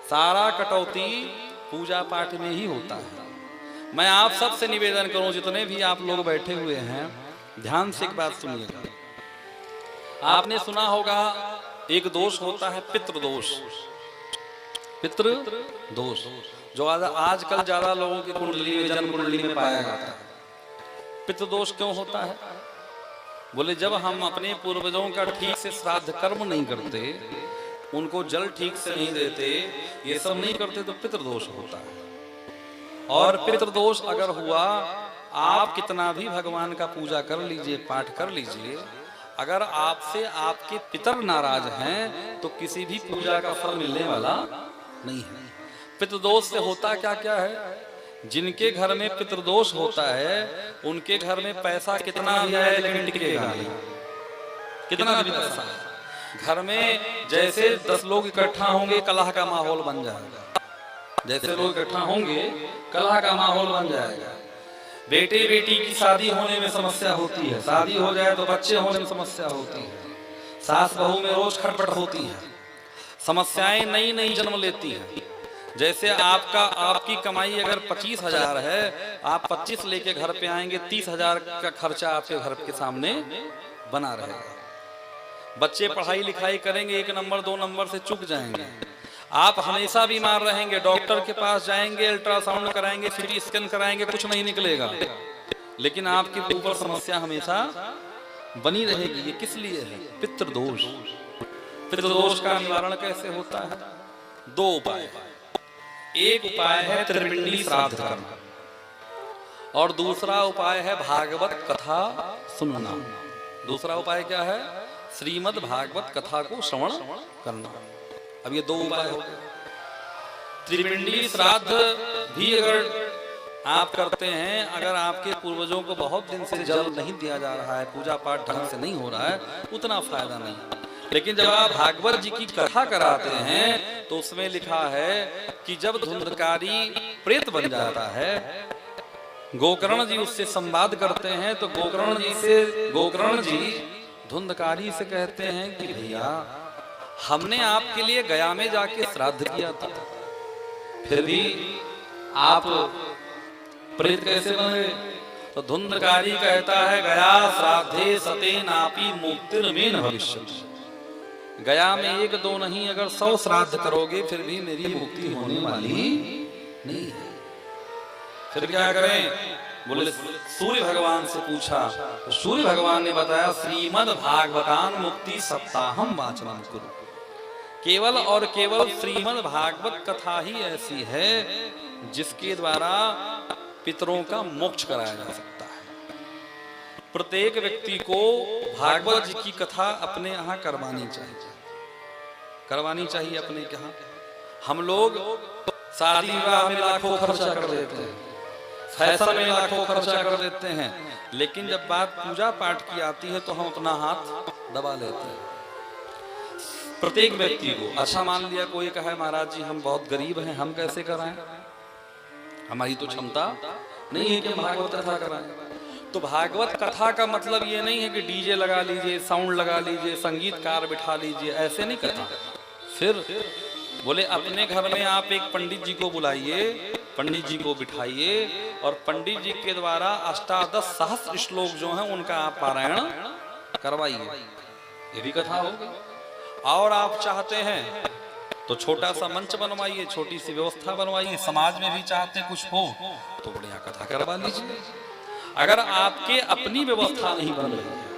सारा कटौती पूजा पाठ में ही होता है। मैं आप सबसे निवेदन करूं, जितने भी आप लोग बैठे हुए हैं, ध्यान से एक बात सुनिएगा। आपने सुना होगा एक दोष होता है पितृदोष। पितृदोष जो आजकल ज्यादा लोगों की कुंडली में, जन्म कुंडली में पाया जाता है। पितृदोष क्यों होता है? बोले जब हम अपने पूर्वजों का ठीक से श्राद्ध कर्म नहीं करते, उनको जल ठीक से नहीं देते, ये सब नहीं करते, तो पितृदोष होता है। और पितृदोष अगर हुआ, आप कितना भी भगवान का पूजा कर लीजिए, पाठ कर लीजिए, अगर आपसे आपके पितर नाराज हैं तो किसी भी पूजा का फल मिलने वाला नहीं है। पितृदोष से होता क्या क्या है? जिनके घर में पितृदोष होता है उनके घर में पैसा कितना भी आए लेकिन टिकेगा नहीं। कितना भी पैसा है घर में, जैसे 10 लोग इकट्ठा होंगे कलह का माहौल बन जाएगा। जैसे लोग इकट्ठा होंगे कलह का माहौल बन जाएगा। बेटे बेटी की शादी होने में समस्या होती है, शादी हो जाए तो बच्चे होने में समस्या होती है, सास बहू में रोज खटपट होती है, समस्याएं नई नई जन्म लेती है। जैसे आपकी कमाई अगर 25,000 है, आप 25 लेके घर पे आएंगे, 30,000 का खर्चा आपके घर के सामने बना रहेगा। बच्चे पढ़ाई लिखाई करेंगे, 1 नंबर 2 नंबर से चूक जाएंगे। आप हमेशा बीमार रहेंगे, डॉक्टर के पास जाएंगे, अल्ट्रासाउंड कराएंगे, सीटी स्कैन कराएंगे, कुछ नहीं निकलेगा, लेकिन आपके ऊपर समस्या हमेशा बनी रहेगी। ये किस लिए है? पितृदोष। पितृदोष का निवारण कैसे होता है? 2 उपाय है। एक उपाय है त्रिपिंडी श्राद्ध करना, और दूसरा उपाय है भागवत कथा सुनना। दूसरा उपाय क्या है? श्रीमद् भागवत कथा को श्रवण करना। अब ये 2 उपाय हो गए। त्रिपिंडी श्राद्ध भी अगर आप करते हैं, अगर आपके पूर्वजों को बहुत दिन से जल नहीं दिया जा रहा है, पूजा पाठ ढंग से नहीं हो रहा है, उतना फायदा नहीं। लेकिन जब आप भागवत जी की कथा कराते हैं तो उसमें लिखा है कि जब धुंधकारी प्रेत बन जाता है, गोकर्ण जी उससे संवाद करते हैं, तो गोकर्ण जी धुंधकारी से कहते हैं कि भैया हमने आपके लिए गया में जाके श्राद्ध किया था, फिर भी आप प्रेत कैसे बन गए? तो धुंधकारी कहता है गया श्राद्धे सते नापी मुक्तिर्मेन भविष्यति। गया में 1-2 नहीं, अगर 100 श्राद्ध करोगे फिर भी मेरी मुक्ति होने वाली नहीं है। फिर क्या करें? बोले सूर्य भगवान से पूछा, तो सूर्य भगवान ने बताया श्रीमद् भागवतान मुक्ति सप्ताहम वाचनम कुरु। केवल और केवल श्रीमद् भागवत कथा ही ऐसी है जिसके द्वारा पितरों का मोक्ष कराया जा सकता है। प्रत्येक व्यक्ति को भागवत जी की कथा अपने यहाँ करवानी चाहिए, करवानी चाहिए अपने यहाँ। हम लोग शादी विवाह में लाखों खर्चा कर देते हैं, फैशन में लाखों खर्चा कर देते हैं, लेकिन जब बात पूजा पाठ की आती है तो हम अपना हाथ दबा लेते हैं। प्रत्येक व्यक्ति को, अच्छा मान लिया कोई कहे महाराज जी हम बहुत गरीब हैं, हम कैसे कराएं, हमारी तो क्षमता नहीं है कि हम भागवत कथा कराएं। तो भागवत कथा का मतलब ये नहीं है कि डीजे लगा लीजिए, साउंड लगा लीजिए, संगीतकार बिठा लीजिए, ऐसे नहीं करना। फिर बोले अपने घर में आप एक पंडित जी को बुलाइए, पंडित जी को बिठाइए, और पंडित जी के द्वारा 18 सहस्त्र श्लोक जो हैं उनका आप पारायण करवाइए, ये भी कथा होगी। और आप चाहते हैं तो छोटा सा मंच बनवाइए, छोटी सी व्यवस्था बनवाइए, समाज में भी चाहते कुछ हो तो बढ़िया कथा करवा लीजिए। अगर आपके अपनी व्यवस्था नहीं बन रही है,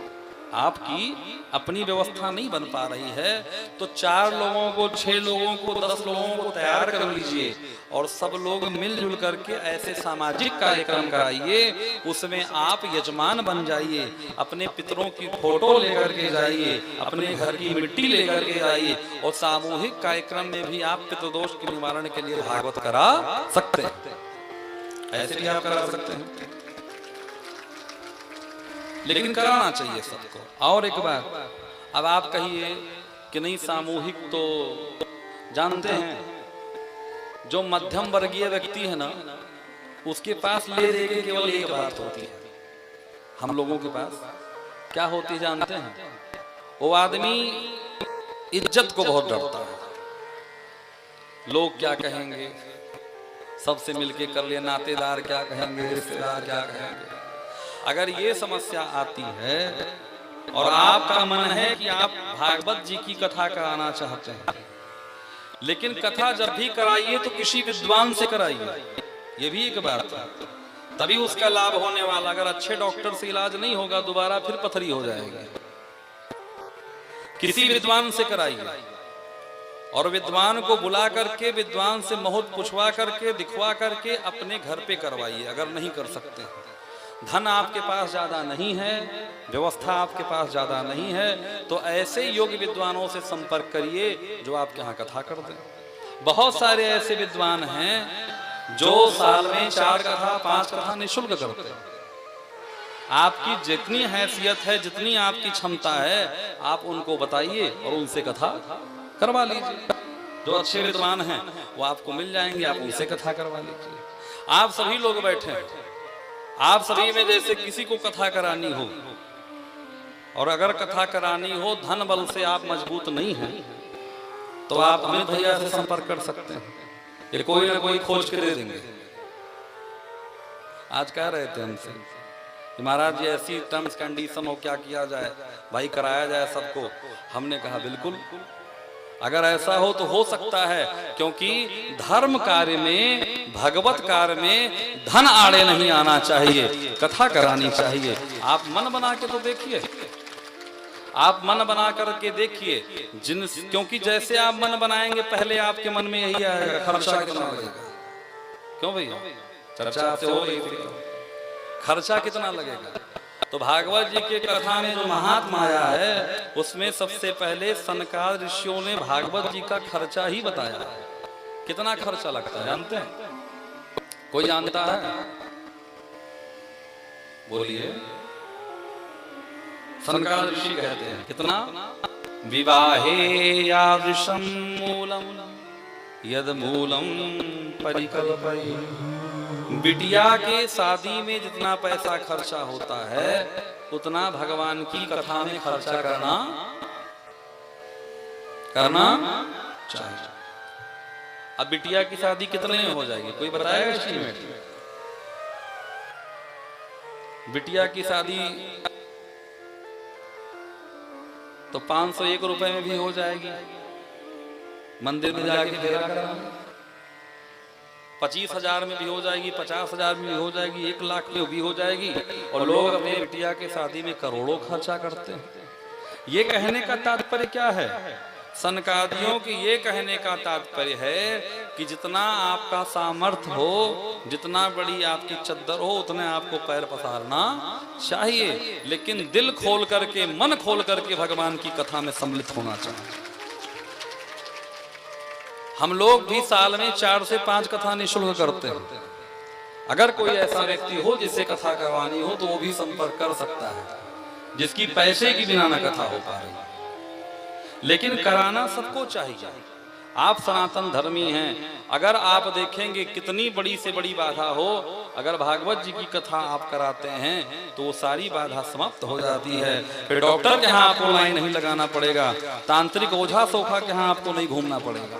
आपकी अपनी व्यवस्था नहीं बन पा रही है, तो 4 लोगों को, 6 लोगों को, 10 लोगों को तैयार कर लीजिए और सब लोग मिलजुल करके ऐसे सामाजिक कार्यक्रम कराइए, उसमें आप यजमान बन जाइए, अपने पितरों की फोटो लेकर के जाइए, अपने घर की मिट्टी लेकर के जाइए, और सामूहिक कार्यक्रम में भी आप पितृदोष के निवारण के लिए भागवत करा सकते हैं। ऐसे भी आप करा सकते हैं, लेकिन कराना चाहिए सबको। और एक बात, अब आप कहिए कि नहीं सामूहिक, तो जानते हैं जो मध्यम वर्गीय व्यक्ति है ना, उसके पास ले दे के केवल एक बात होती है। हम लोगों के पास क्या होती है जानते हैं? वो आदमी इज्जत को बहुत डरता है। लोग क्या कहेंगे, सबसे मिलके कर लिए, नातेदार क्या कहेंगे, रिश्तेदार क्या कहेंगे। अगर ये समस्या आती है और आपका मन है कि आप भागवत जी की कथा कराना चाहते हैं, लेकिन कथा जब भी कराइए तो किसी विद्वान से कराइए, ये भी एक बात है, तभी उसका लाभ होने वाला। अगर अच्छे डॉक्टर से इलाज नहीं होगा दोबारा फिर पथरी हो जाएगी। किसी विद्वान से कराइए और विद्वान को बुला करके, विद्वान से मुहूर्त पूछवा करके, दिखवा करके अपने घर पे करवाइए। अगर नहीं कर सकते, धन आपके पास ज्यादा नहीं है, व्यवस्था आपके पास ज्यादा नहीं है, तो ऐसे योग्य विद्वानों से संपर्क करिए जो आपके यहाँ कथा कर दें। बहुत सारे ऐसे विद्वान हैं जो साल में 4 कथा 5 कथा निःशुल्क करते हैं। आपकी जितनी हैसियत है, जितनी आपकी क्षमता है, आप उनको बताइए और उनसे कथा करवा लीजिए। जो अच्छे विद्वान हैं वो आपको मिल जाएंगे, आप उनसे कथा करवा लीजिए। आप सभी लोग बैठे हैं, आप सभी में जैसे किसी को कथा करानी हो, और अगर कथा करानी हो, धन बल से आप मजबूत नहीं हैं, तो आप अमित भैया से संपर्क कर सकते हैं, ये कोई ना कोई खोज के दे देंगे। आज कह रहे थे हमसे कि महाराज जी ऐसी टर्म्स कंडीशन हो, क्या किया जाए भाई, कराया जाए सबको। हमने कहा बिल्कुल, अगर ऐसा हो तो हो सकता है, क्योंकि धर्म कार्य में, भगवत कार्य में धन आड़े नहीं आना चाहिए, कथा करानी चाहिए। आप मन बना के तो देखिए, आप मन बना करके देखिए, क्योंकि जैसे आप मन बनाएंगे पहले आपके मन में यही आएगा, खर्चा कितना लगेगा। क्यों भैया, चर्चा आपसे हो रही थी, खर्चा कितना लगेगा। तो भागवत जी के कथा में जो महात्मा आया है, उसमें सबसे पहले सनकादिक ऋषियों ने भागवत जी का खर्चा ही बताया है। कितना खर्चा लगता है जानते हैं? कोई जानता है? बोलिए। सनकादिक ऋषि कहते हैं कितना? विवाहे यादृशं मूलम यद मूलम परिकल्पये। बिटिया के शादी में जितना पैसा खर्चा होता है, उतना भगवान की कथा में खर्चा करना चाहिए। अब बिटिया की शादी कितने में हो जाएगी, कोई बताएगा एस्टीमेट? बिटिया की शादी तो 501 रुपए में भी हो जाएगी, मंदिर में जाके फेरा कराना। 25,000 में भी हो जाएगी, 50,000 में भी हो जाएगी, 1 लाख में भी हो जाएगी, और लोग अपने बिटिया के शादी में करोड़ों खर्चा करते हैं। ये कहने का तात्पर्य क्या है? सनकादियों की ये कहने का तात्पर्य है कि जितना आपका सामर्थ्य हो, जितना बड़ी आपकी चद्दर हो, उतने आपको पैर पसारना चाहिए, लेकिन दिल खोल करके, मन खोल करके भगवान की कथा में सम्मिलित होना चाहिए। हम लोग भी साल में 4 से 5 कथा निःशुल्क करते हैं। अगर कोई ऐसा व्यक्ति हो जिससे कथा करवानी हो तो वो भी संपर्क कर सकता है, जिसकी पैसे की बिना न कथा हो पा रही। लेकिन कराना सबको चाहिए। आप सनातन धर्मी हैं, अगर आप देखेंगे कितनी बड़ी से बड़ी बाधा हो, अगर भागवत जी की कथा आप कराते हैं तो वो सारी बाधा समाप्त हो जाती है। फिर डॉक्टर के यहाँ आपको लाइन नहीं लगाना पड़ेगा, तांत्रिक ओझा सोखा के यहाँ आपको नहीं घूमना पड़ेगा।